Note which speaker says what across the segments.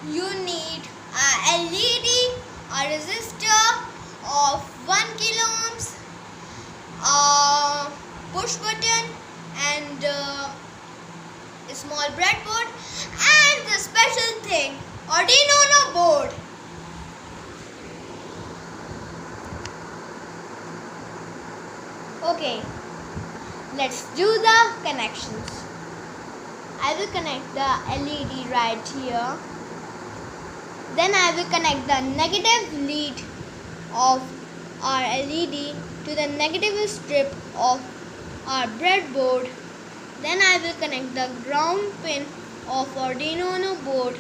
Speaker 1: you need a LED, a resistor of 1 kilo ohms, a push button, and a small breadboard, and the special thing, Arduino board. Okay, let's do the connections. I will connect the LED right here. Then I will connect the negative lead of our LED to the negative strip of our breadboard. Then I will connect the ground pin of Arduino board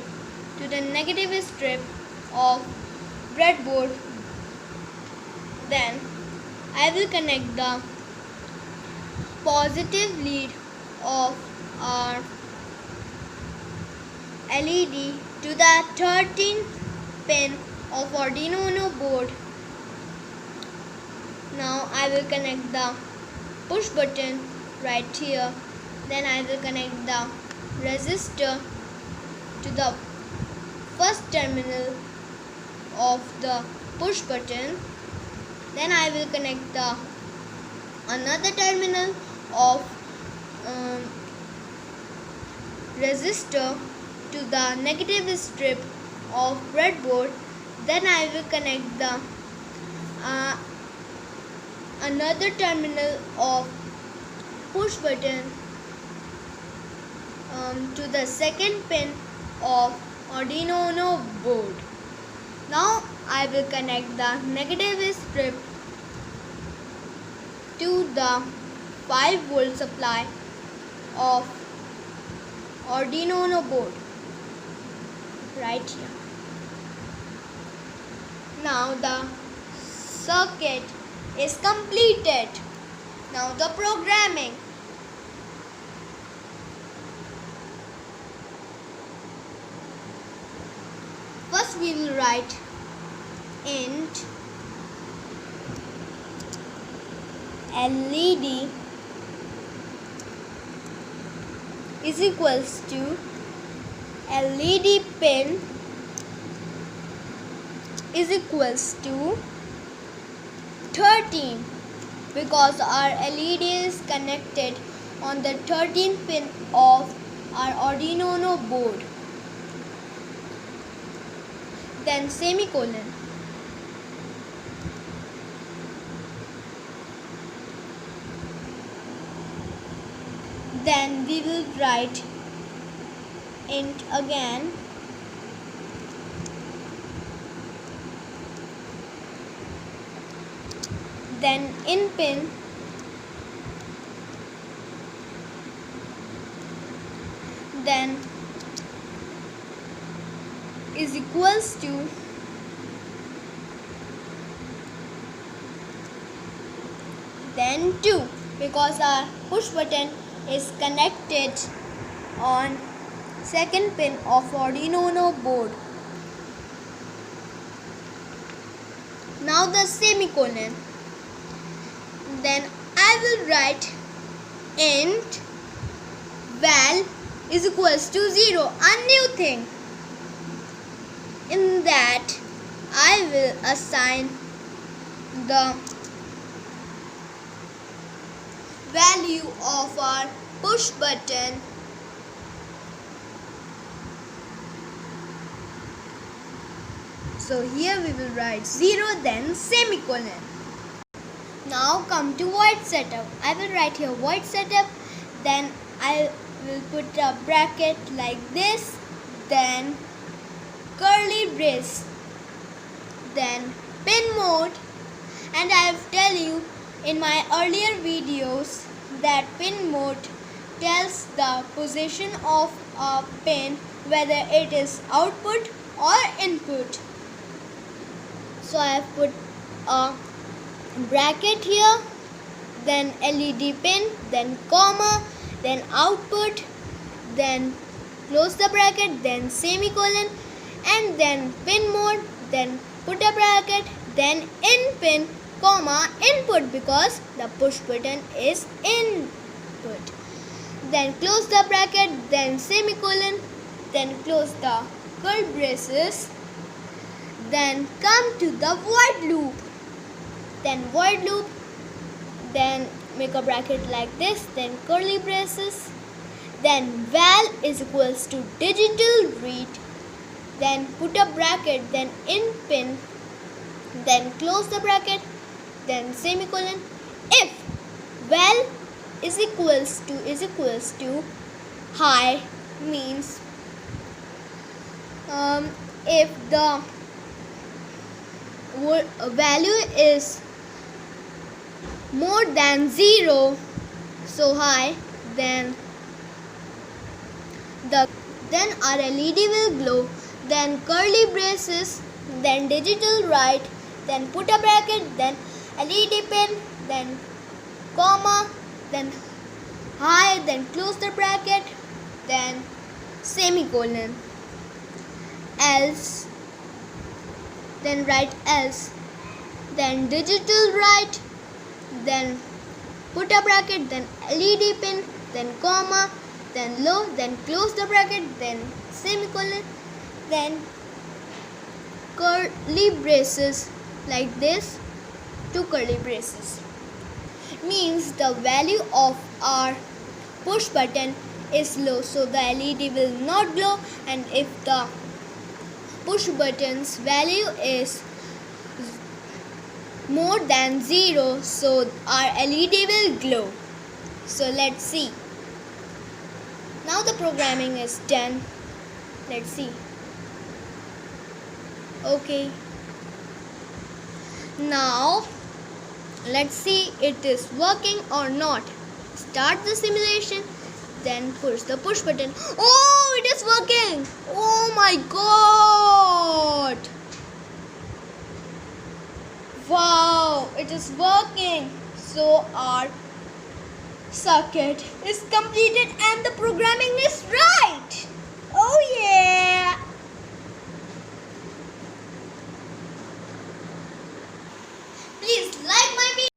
Speaker 1: to the negative strip of breadboard. Then I will connect the positive lead of our LED to the 13th pin of Arduino board. Now I will connect the push button right here. Then I will connect the resistor to the first terminal of the push button. Then I will connect the another terminal of resistor to the negative strip of breadboard. Then I will connect the another terminal of push button to the second pin of Arduino board. Now I will connect the negative strip to the 5-volt supply of Arduino board right here. Now the circuit is completed. Now the programming. First we will write int LED is equals to LED pin is equals to 13, because our LED is connected on the 13th pin of our Arduino board. Then semicolon. Then we will write int again then in pin then is equals to then 2, because our push button is connected on second pin of Arduino board. Now the semicolon. Then I will write int val is equals to 0, a new thing. In that I will assign the value of our push button so here we will write 0 then semicolon. Now come to void setup. I will write here void setup, then I will put a bracket like this, then curly brace, then pin mode, and I have tell you in my earlier videos that pin mode tells the position of a pin, whether it is output or input. So I have put a bracket here, then LED pin, then comma, then output, then close the bracket, then semicolon, and then pin mode, then put a bracket, then in pin, comma, input, because the push button is input. Then close the bracket, then semicolon, then close the curly braces. Then come to the void loop. Then void loop. Then make a bracket like this. Then curly braces. Then val is equals to digital read. Then put a bracket. Then in pin. Then close the bracket. Then semicolon. If val is equals to high means if the value is more than 0, so high, then our LED will glow. Then curly braces, then digital write, then put a bracket, then LED pin, then comma, then high, then close the bracket, then semicolon. Else, then write else, then digital write, then put a bracket, then LED pin, then comma, then low, then close the bracket, then semicolon, then curly braces like this, two curly braces. Means the value of our push button is low, so the LED will not glow, and if the push button's value is more than 0, so our LED will glow. So let's see. Now the programming is done. Let's see. Okay. Now let's see it is working or not. Start the simulation, then push the push button. Oh, it is working! Oh my god! Wow, it is working. So our circuit is completed and the programming is right. Oh yeah!